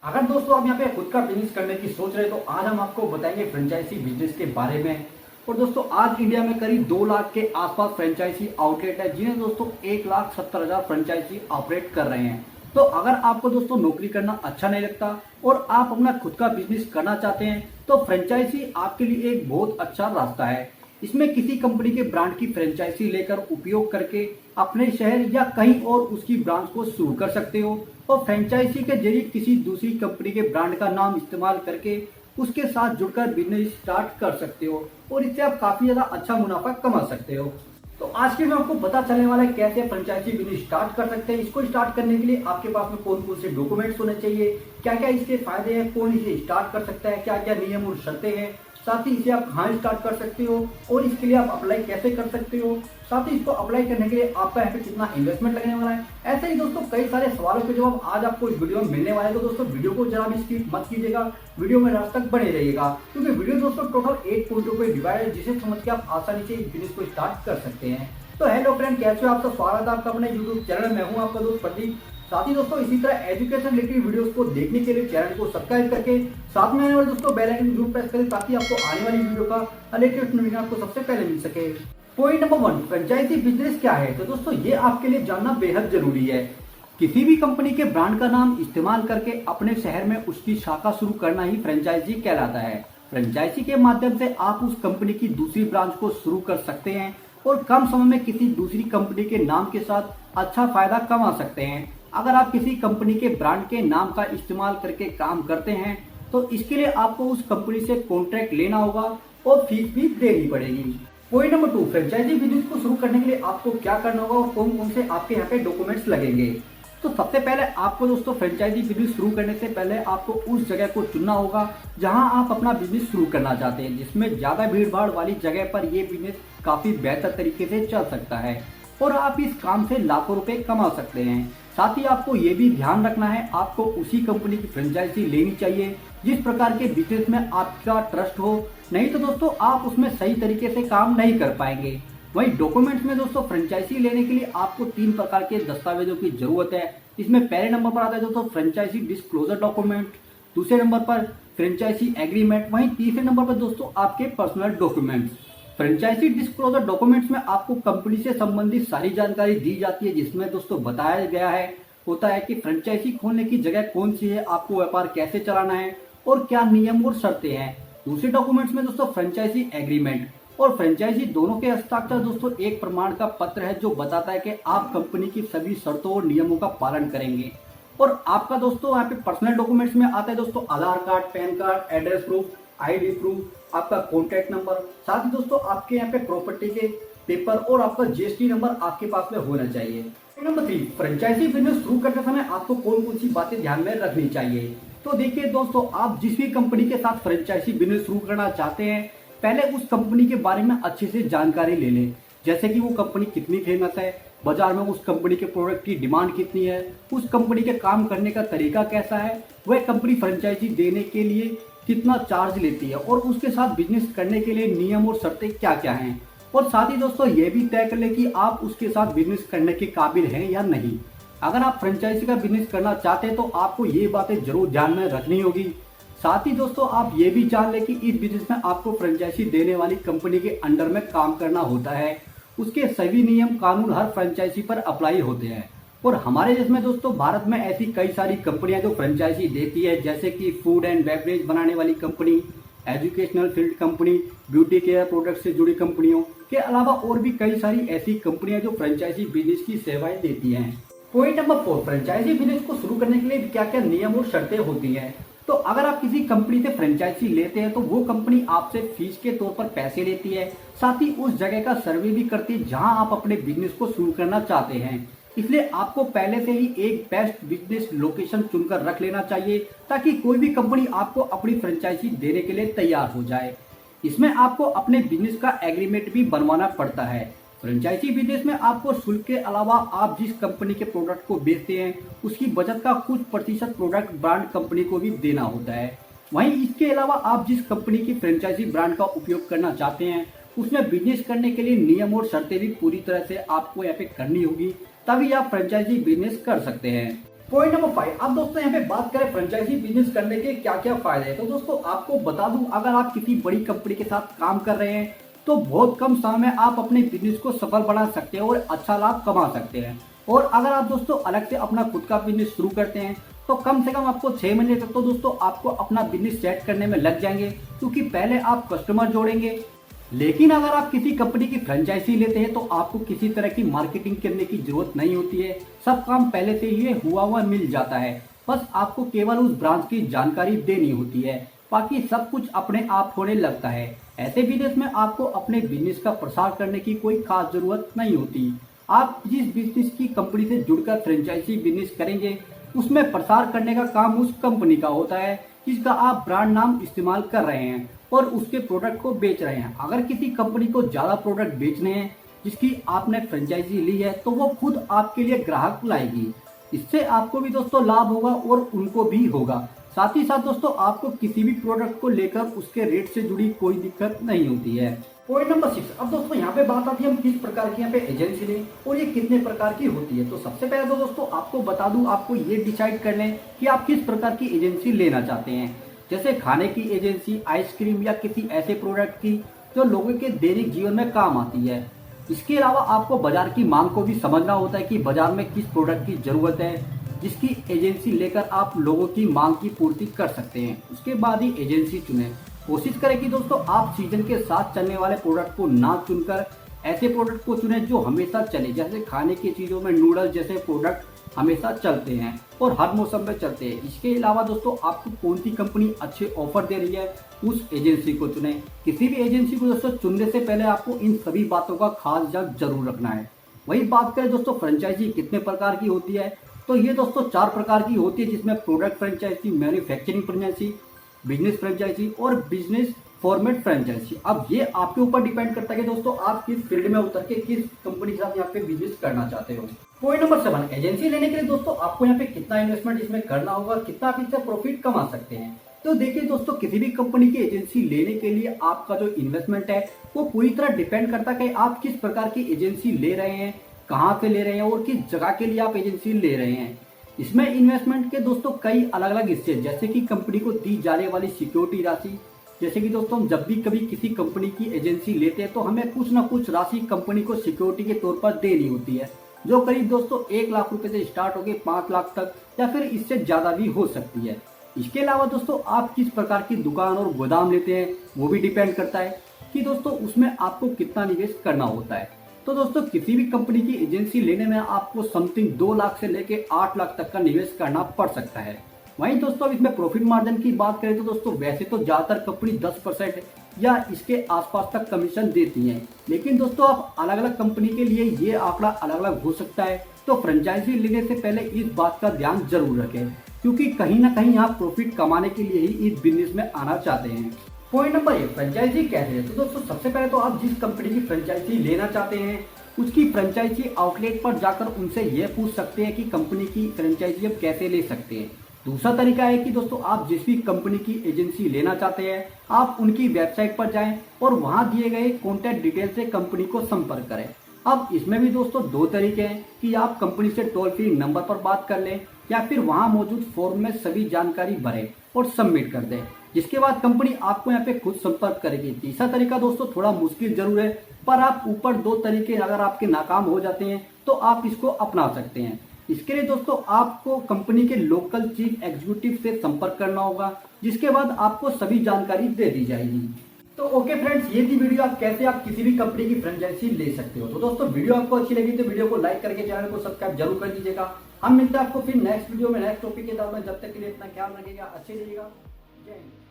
अगर दोस्तों आप यहाँ पे खुद का बिजनेस करने की सोच रहे हैं तो आज हम आपको बताएंगे फ्रेंचाइजी बिजनेस के बारे में। और दोस्तों आज इंडिया में करीब 2 लाख के आसपास फ्रेंचाइजी आउटलेट है, जिन्हें दोस्तों 1,70,000 फ्रेंचाइजी ऑपरेट कर रहे हैं। तो अगर आपको दोस्तों नौकरी करना अच्छा नहीं लगता और आप अपना खुद का बिजनेस करना चाहते हैं तो फ्रेंचाइजी आपके लिए एक बहुत अच्छा रास्ता है। इसमें किसी कंपनी के ब्रांड की फ्रेंचाइजी लेकर उपयोग करके अपने शहर या कहीं और उसकी ब्रांच को शुरू कर सकते हो और फ्रेंचाइजी के जरिए किसी दूसरी कंपनी के ब्रांड का नाम इस्तेमाल करके उसके साथ जुड़कर बिजनेस स्टार्ट कर सकते हो और इससे आप काफी ज्यादा अच्छा मुनाफा कमा सकते हो। तो आज के में आपको पता चलने वाला है कैसे फ्रेंचाइजी बिजनेस स्टार्ट कर सकते हैं। इसको स्टार्ट करने के लिए आपके पास में कौन कौन से डॉक्यूमेंट्स होने चाहिए, क्या क्या इसके फायदे हैं, कौन इसे स्टार्ट कर सकता है, क्या क्या नियम और शर्तें हैं, साथ ही इसे आप कहाँ स्टार्ट कर सकते हो और इसके लिए आप अप्लाई कैसे कर सकते हो, साथ ही इसको अप्लाई करने के लिए आपका यहाँ पे कितना इन्वेस्टमेंट लगने वाला है। ऐसे ही दोस्तों कई सारे सवालों के जवाब आज आपको इस वीडियो में मिलने वाले हैं। तो दोस्तों वीडियो को जरा भी स्किप मत कीजिएगा, वीडियो में लास्ट तक बने रहिएगा क्योंकि वीडियो दोस्तों टोटल 8 पॉइंटों पे डिवाइड है, जिसे समझ के आप आसानी से इस बिजनेस को स्टार्ट कर सकते हैं। तो हेलो फ्रेंड, कैसे हो आप सब, स्वागत है आपका अपने यूट्यूब चैनल में। हूँ आपका दोस्त प्रदीप। साथ ही दोस्तों इसी तरह एजुकेशन रिलेटेड वीडियोस को देखने के लिए चैनल को सब्सक्राइब करके साथ में आने वाले दोस्तों बेल आइकन जरूर प्रेस करें ताकि आपको आने वाली वीडियो का लेटेस्ट नोटिफिकेशन आपको सबसे पहले मिल सके। पॉइंट नंबर 1, फ्रेंचाइजी बिजनेस क्या है। तो दोस्तों ये आपके लिए जानना बेहद जरूरी है। किसी भी कंपनी के ब्रांड का नाम इस्तेमाल करके अपने शहर में उसकी शाखा शुरू करना ही फ्रेंचाइजी कहलाता है। फ्रेंचाइजी के माध्यम से आप उस कंपनी की दूसरी ब्रांच को शुरू कर सकते हैं और कम समय में किसी दूसरी कंपनी के नाम के साथ अच्छा फायदा कमा सकते हैं। अगर आप किसी कंपनी के ब्रांड के नाम का इस्तेमाल करके काम करते हैं तो इसके लिए आपको उस कंपनी से कॉन्ट्रैक्ट लेना होगा और फीस भी देनी पड़ेगी। पॉइंट नंबर 2, फ्रेंचाइजी बिजनेस को शुरू करने के लिए आपको क्या करना होगा और कौन कौन से आपके यहाँ पे डॉक्यूमेंट्स लगेंगे। तो सबसे पहले आपको दोस्तों फ्रेंचाइजी बिजनेस शुरू करने से पहले आपको उस जगह को चुनना होगा जहां आप अपना बिजनेस शुरू करना चाहते हैं, जिसमें ज्यादा भीड़ भाड़ वाली जगह पर यह बिजनेस काफी बेहतर तरीके से चल सकता है और आप इस काम से लाखों रुपए कमा सकते हैं। साथ ही आपको ये भी ध्यान रखना है, आपको उसी कंपनी की फ्रेंचाइजी लेनी चाहिए जिस प्रकार के बिजनेस में आपका ट्रस्ट हो, नहीं तो दोस्तों आप उसमें सही तरीके से काम नहीं कर पाएंगे। वही डॉक्यूमेंट्स में दोस्तों फ्रेंचाइजी लेने के लिए आपको 3 प्रकार के दस्तावेजों की जरूरत है। इसमें पहले नंबर पर आता है दोस्तों फ्रेंचाइजी डिस्क्लोजर डॉक्यूमेंट, दूसरे नंबर पर फ्रेंचाइजी एग्रीमेंट, वहीं तीसरे नंबर पर दोस्तों आपके personal documents. Franchise disclosure documents में आपको कंपनी से संबंधित सारी जानकारी दी जाती है, जिसमें दोस्तों बताया गया होता है कि फ्रेंचाइजी खोलने की जगह कौन सी है, आपको व्यापार कैसे चलाना है और क्या नियम और शर्तें हैं। दूसरे डॉक्यूमेंट्स में दोस्तों फ्रेंचाइजी एग्रीमेंट और फ्रेंचाइजी दोनों के हस्ताक्षर दोस्तों एक प्रमाण का पत्र है जो बताता है कि आप कंपनी की सभी शर्तों और नियमों का पालन करेंगे। और आपका दोस्तों यहाँ पे पर्सनल डॉक्यूमेंट्स में आता है दोस्तों Aadhaar card, PAN card, address proof, ID proof, आपका कॉन्टैक्ट नंबर, साथ ही दोस्तों आपके यहाँ पे प्रॉपर्टी के पेपर और आपका जीएसटी नंबर आपके पास में होना चाहिए। नंबर 3, फ्रेंचाइजी बिजनेस शुरू करते समय आपको कौन कौन सी बातें ध्यान में रखनी चाहिए। तो देखिए दोस्तों, आप जिस भी कंपनी के साथ फ्रेंचाइजी बिजनेस शुरू करना चाहते हैं पहले उस कंपनी के बारे में अच्छे से जानकारी ले लें, जैसे कि वो कंपनी कितनी फेमस है, बाजार में उस कंपनी के प्रोडक्ट की डिमांड कितनी है, उस कंपनी के काम करने का तरीका कैसा है, वह कंपनी फ्रेंचाइजी देने के लिए कितना चार्ज लेती है और उसके साथ बिजनेस करने के लिए नियम और शर्तें क्या क्या हैं। और साथ ही दोस्तों ये भी तय कर ले कि आप उसके साथ बिजनेस करने के काबिल हैं या नहीं। अगर आप फ्रेंचाइजी का बिजनेस करना चाहते हैं तो आपको ये बातें जरूर ध्यान में रखनी होगी। साथ ही दोस्तों आप ये भी जान लें कि इस बिजनेस में आपको फ्रेंचाइजी देने वाली कंपनी के अंडर में काम करना होता है, उसके सभी नियम कानून हर फ्रेंचाइजी पर अप्लाई होते हैं। और हमारे देश में दोस्तों भारत में ऐसी कई सारी कंपनियां जो फ्रेंचाइजी देती है, जैसे कि फूड एंड बेवरेज बनाने वाली company, educational field company, beauty care product से जुड़ी कंपनियों के अलावा और भी कई सारी ऐसी कंपनियां जो फ्रेंचाइजी बिजनेस की सेवाएं देती हैं। पॉइंट नंबर 4, फ्रेंचाइजी बिजनेस को शुरू करने के लिए क्या क्या नियम और शर्तें होती हैं। तो अगर आप किसी कंपनी से फ्रेंचाइजी लेते हैं तो वो कंपनी आपसे फीस के तौर पर पैसे लेती है, साथ ही उस जगह का सर्वे भी करती है जहां आप अपने बिजनेस को शुरू करना चाहते हैं। इसलिए आपको पहले से ही एक बेस्ट बिजनेस लोकेशन चुनकर रख लेना चाहिए ताकि कोई भी कंपनी आपको अपनी फ्रेंचाइजी देने के लिए तैयार हो जाए। इसमें आपको अपने बिजनेस का एग्रीमेंट भी बनवाना पड़ता है। फ्रेंचाइजी बिजनेस में आपको शुल्क के अलावा आप जिस कंपनी के प्रोडक्ट को बेचते हैं उसकी बचत का कुछ प्रतिशत प्रोडक्ट ब्रांड कंपनी को भी देना होता है। वहीं इसके अलावा आप जिस कंपनी की फ्रेंचाइजी ब्रांड का उपयोग करना चाहते हैं उसमें बिजनेस करने के लिए नियम और शर्तें भी पूरी तरह से आपको यहाँ पे करनी होगी, तभी आप फ्रेंचाइजी बिजनेस कर सकते हैं। पॉइंट नंबर 5, अब दोस्तों यहाँ पे बात करें फ्रेंचाइजी बिजनेस करने के क्या क्या फायदे हैं। तो दोस्तों आपको बता दूं, अगर आप किसी बड़ी कंपनी के साथ काम कर रहे हैं तो बहुत कम समय में आप अपने बिजनेस को सफल बना सकते हैं और अच्छा लाभ कमा सकते हैं। और अगर आप दोस्तों अलग से अपना खुद का बिजनेस शुरू करते हैं तो कम से कम आपको 6 महीने तक तो दोस्तों आपको अपना बिजनेस सेट करने में लग जाएंगे, क्योंकि पहले आप कस्टमर जोड़ेंगे। लेकिन अगर आप किसी कंपनी की फ्रेंचाइजी लेते हैं तो आपको किसी तरह की मार्केटिंग करने की जरूरत नहीं होती है, सब काम पहले से ही हुआ हुआ मिल जाता है। बस आपको केवल उस ब्रांच की जानकारी देनी होती है, बाकी सब कुछ अपने आप होने लगता है। ऐसे बिजनेस में आपको अपने बिजनेस का प्रसार करने की कोई खास जरूरत नहीं होती। आप जिस बिजनेस की कंपनी से जुड़कर फ्रेंचाइजी बिजनेस करेंगे उसमें प्रसार करने का काम उस कंपनी का होता है जिसका आप ब्रांड नाम इस्तेमाल कर रहे हैं और उसके प्रोडक्ट को बेच रहे हैं। अगर किसी कंपनी को ज्यादा प्रोडक्ट बेचने हैं जिसकी आपने फ्रेंचाइजी ली है तो वो खुद आपके लिए ग्राहक लाएगी। इससे आपको भी दोस्तों लाभ होगा और उनको भी होगा। साथ ही साथ दोस्तों आपको किसी भी प्रोडक्ट को लेकर उसके रेट से जुड़ी कोई दिक्कत नहीं होती है। पॉइंट नंबर 6, अब दोस्तों यहाँ पे बात आती है हम किस प्रकार की यहाँ पे एजेंसी लें और ये कितने प्रकार की होती है। तो सबसे पहले तो दोस्तों आपको बता दूं, आपको ये डिसाइड कर लें कि आप किस प्रकार की एजेंसी लेना चाहते हैं। जैसे खाने की एजेंसी, आइसक्रीम या किसी ऐसे प्रोडक्ट की जो लोगों के दैनिक जीवन में काम आती है। इसके अलावा आपको बाजार की मांग को भी समझना होता है कि बाजार में किस प्रोडक्ट की जरूरत है, जिसकी एजेंसी लेकर आप लोगों की मांग की पूर्ति कर सकते हैं। उसके बाद ही एजेंसी चुनें। कोशिश करें कि दोस्तों आप सीजन के साथ चलने वाले प्रोडक्ट को ना चुनकर ऐसे प्रोडक्ट को चुनें जो हमेशा चले। जैसे खाने की चीजों में नूडल्स जैसे प्रोडक्ट हमेशा चलते हैं और हर मौसम में चलते हैं। इसके अलावा दोस्तों आपको कौन सी कंपनी अच्छे ऑफर दे रही है उस एजेंसी को चुनें। किसी भी एजेंसी को दोस्तों चुनने से पहले आपको इन सभी बातों का खास ध्यान जरूर रखना है। वही बात करें दोस्तों फ्रेंचाइजी कितने प्रकार की होती है, तो ये दोस्तों 4 प्रकार की होती है, जिसमें product franchise, manufacturing franchise, business franchise और बिजनेस फॉर्मेट फ्रेंचाइजी। अब ये आपके ऊपर डिपेंड करता है कि दोस्तों आप किस फील्ड में उतर के किस कंपनी के साथ यहाँ पे बिजनेस करना चाहते हो। पॉइंट नंबर 7, एजेंसी लेने के लिए दोस्तों आपको यहाँ पे कितना इन्वेस्टमेंट इसमें करना होगा, कितना आप इससे प्रॉफिट कमा सकते हैं। तो देखिए दोस्तों, किसी भी कंपनी की एजेंसी लेने के लिए आपका जो इन्वेस्टमेंट है वो पूरी तरह डिपेंड करता है कि आप किस प्रकार की एजेंसी ले रहे हैं, कहाँ से ले रहे हैं और किस जगह के लिए आप एजेंसी ले रहे हैं। इसमें इन्वेस्टमेंट के दोस्तों कई अलग अलग हिस्से, जैसे कि कंपनी को दी जाने वाली सिक्योरिटी राशि। जैसे कि दोस्तों हम जब भी कभी किसी कंपनी की एजेंसी लेते हैं तो हमें कुछ ना कुछ राशि कंपनी को सिक्योरिटी के तौर पर देनी होती है, जो करीब दोस्तों 1 लाख रुपए से स्टार्ट होकर 5 लाख तक या फिर इससे ज्यादा भी हो सकती है। इसके अलावा दोस्तों आप किस प्रकार की दुकान और गोदाम लेते हैं वो भी डिपेंड करता है कि दोस्तों उसमें आपको कितना निवेश करना होता है। तो दोस्तों किसी भी कंपनी की एजेंसी लेने में आपको समथिंग 2 लाख से लेके 8 लाख तक का निवेश करना पड़ सकता है। वहीं दोस्तों अब इसमें प्रॉफिट मार्जिन की बात करें तो दोस्तों वैसे तो ज्यादातर कंपनी 10% या इसके आसपास तक कमीशन देती हैं, लेकिन दोस्तों आप अलग अलग कंपनी के लिए ये आंकड़ा अलग अलग हो सकता है। तो फ्रेंचाइजी लेने से पहले इस बात का ध्यान जरूर रखें, क्योंकि कहीं ना कहीं आप प्रॉफिट कमाने के लिए ही इस बिजनेस में आना चाहते हैं। पॉइंट नंबर 1, फ्रेंचाइजी कैसे है। तो दोस्तों सबसे पहले तो आप जिस कंपनी की फ्रेंचाइजी लेना चाहते हैं उसकी फ्रेंचाइजी आउटलेट पर जाकर उनसे यह पूछ सकते हैं कि कंपनी की फ्रेंचाइजी अब कैसे ले सकते हैं। दूसरा तरीका है कि दोस्तों आप जिस भी कंपनी की एजेंसी लेना चाहते हैं आप उनकी वेबसाइट पर जाएं और वहां दिए गए कॉन्टैक्ट डिटेल से कंपनी को संपर्क करें। अब इसमें भी दोस्तों 2 तरीके हैं कि आप कंपनी से टोल फ्री नंबर पर बात कर लें या फिर वहां मौजूद फॉर्म में सभी जानकारी भरें और सबमिट कर दें, जिसके बाद कंपनी आपको यहाँ पे खुद संपर्क करेगी। तीसरा तरीका दोस्तों थोड़ा मुश्किल जरूर है, पर आप ऊपर 2 तरीके अगर आपके नाकाम हो जाते हैं तो आप इसको अपना सकते हैं। इसके लिए दोस्तों आपको कंपनी के लोकल चीफ एग्जीक्यूटिव से संपर्क करना होगा, जिसके बाद आपको सभी जानकारी दे दी जाएगी। तो ओके फ्रेंड्स, ये थी वीडियो आप कैसे आप किसी भी कंपनी की फ्रेंचाइजी ले सकते हो। तो दोस्तों वीडियो आपको अच्छी लगी तो वीडियो को लाइक करके चैनल को सब्सक्राइब जरूर कर दीजिएगा। हम मिलते हैं आपको फिर नेक्स्ट वीडियो में नेक्स्ट टॉपिक के साथ में। जब तक के लिए अपना ख्याल रखिएगा, अच्छे रहिएगा। जय हिंद।